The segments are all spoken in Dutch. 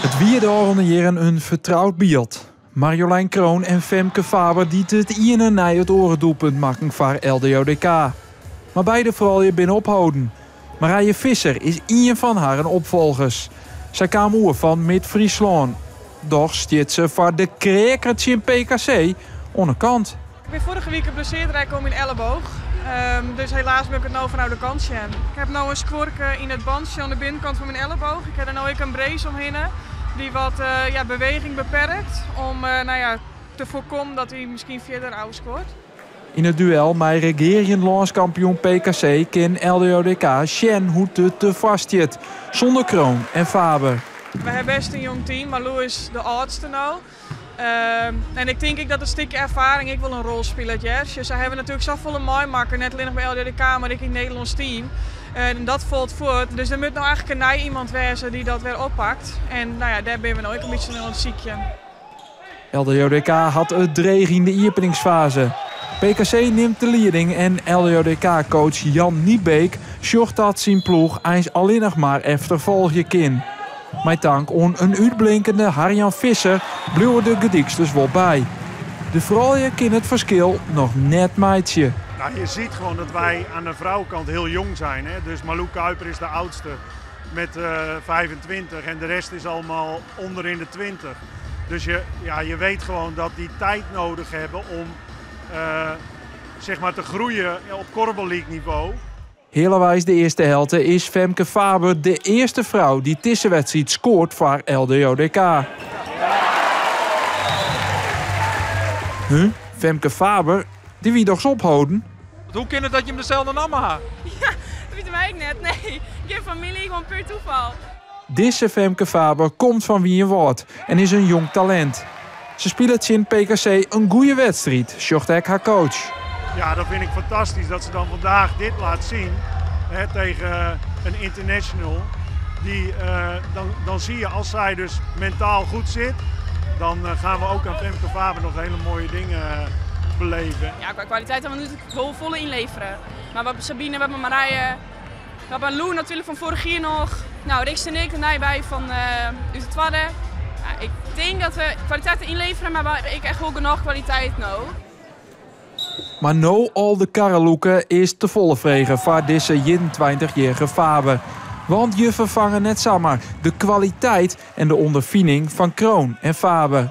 Het wierde jaren een vertrouwd beeld. Marjolein Kroon en Femke Faber die het iene na het orendoelpunt maken voor LDODK. Maar beide vooral je binnen ophouden. Marije Visser is een van haar opvolgers. Zij kwam oer van Mid-Friesland. Doch stiet ze voor de krekertje in PKC onderkant. Ik ben vorige week geblesseerd in elleboog. Dus helaas ben ik het nou vanuit de kant. Ik heb nu een squork in het bandje aan de binnenkant van mijn elleboog. Ik heb er nu een brace omheen die wat beweging beperkt. Om te voorkomen dat hij misschien verder uitscoort. In het duel met regerend landskampioen PKC kan LDODK Sjen hoe te vastjet. Zonder Kroon en Faber. We hebben best een jong team, maar Lou is de oudste nou. En ik denk dat een stukje ervaring ik wil een rol spelen. Dus zij hebben natuurlijk zoveel mooi maken, net alleen nog bij LDODK, maar ik in het Nederlands team. En dat valt voort. Dus er moet nou eigenlijk een iemand wezen die dat weer oppakt. En daar ben we nou ook een beetje een ziekje. LDODK had het dreig in de openingsfase. PKC neemt de leiding en LDODK-coach Jan Niebeek zocht dat zijn ploeg eens alleen nog maar efter volgje kin. Met dank aan een uitblinkende Harjan Visser bleven de gediksters wel bij. De vrouwen kan het verschil nog net meidje. Nou, je ziet gewoon dat wij aan de vrouwenkant heel jong zijn. Hè? Dus Malou Kuiper is de oudste met 25 en de rest is allemaal onder in de 20. Dus je weet gewoon dat die tijd nodig hebben om te groeien op Korfbal League niveau. Helaas de eerste helte is Femke Faber de eerste vrouw die tussenwedstrijd scoort voor LDODK. Femke Faber, die wie toch ophouden? Hoe kan het dat je hem dezelfde naam had? Ja, dat weten wij net. Nee, ik heb familie gewoon puur toeval. Deze Femke Faber komt van wie een woord en is een jong talent. Ze speelt in PKC een goede wedstrijd, zocht ik haar coach. Ja, dat vind ik fantastisch dat ze dan vandaag dit laat zien tegen een international. Dan zie je als zij dus mentaal goed zit, dan gaan we ook aan Femke Faber nog hele mooie dingen beleven. Ja, qua kwaliteit hebben we natuurlijk wel volle inleveren. Maar we hebben Sabine, we hebben Marije, we hebben Lou natuurlijk van vorig jaar nog. Nou, Riks en ik en bij van uit het Twadde. Ja, ik denk dat we kwaliteit inleveren, maar ik echt wel genoeg kwaliteit nou. Maar no al de karreloeken is te volle vregen voor deze 21-jarige Faber. Want je vervangen net samen de kwaliteit en de ondervinding van Kroon en Faber.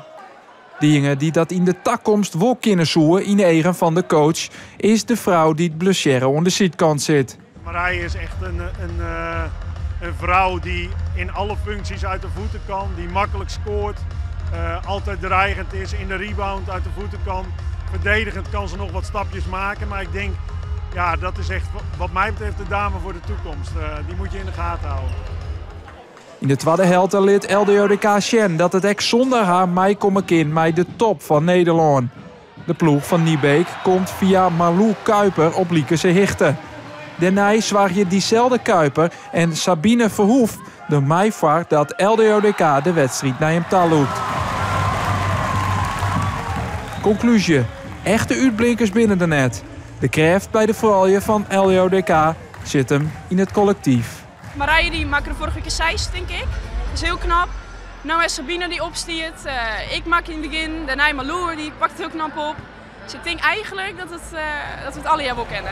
De jongen die dat in de toekomst wel kunnen zoeken in de eigen van de coach, is de vrouw die het blessure aan de zijkant zit. Marije is echt een vrouw die in alle functies uit de voeten kan, die makkelijk scoort, altijd dreigend is, in de rebound uit de voeten kan. Verdedigend kan ze nog wat stapjes maken, maar ik denk, ja, dat is echt wat mij betreft de dame voor de toekomst. Die moet je in de gaten houden. In de tweede helft liet LDODK Sjen dat het ek zonder haar mij komen kind bij de top van Nederland. De ploeg van Niebeek komt via Malou Kuiper op Liekense Hichten. Daarna zwaar je diezelfde Kuiper en Sabine Verhoef de mijvaart dat LDODK de wedstrijd naar hem taal loopt. Conclusie. Echte uitblinkers binnen de net. De kracht bij de vrouwen van LDODK zit hem in het collectief. Marije die maakte de vorige keer 6, denk ik. Dat is heel knap. Nou is Sabine die opstiert. Ik maak in het begin. Daarna Malou die pakt het heel knap op. Dus ik denk eigenlijk dat we het alle wel kennen.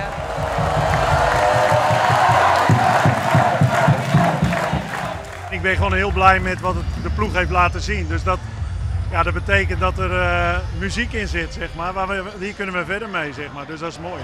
Ik ben gewoon heel blij met wat de ploeg heeft laten zien. Dus dat betekent dat er muziek in zit, zeg maar. Hier kunnen we verder mee, zeg maar. Dus dat is mooi.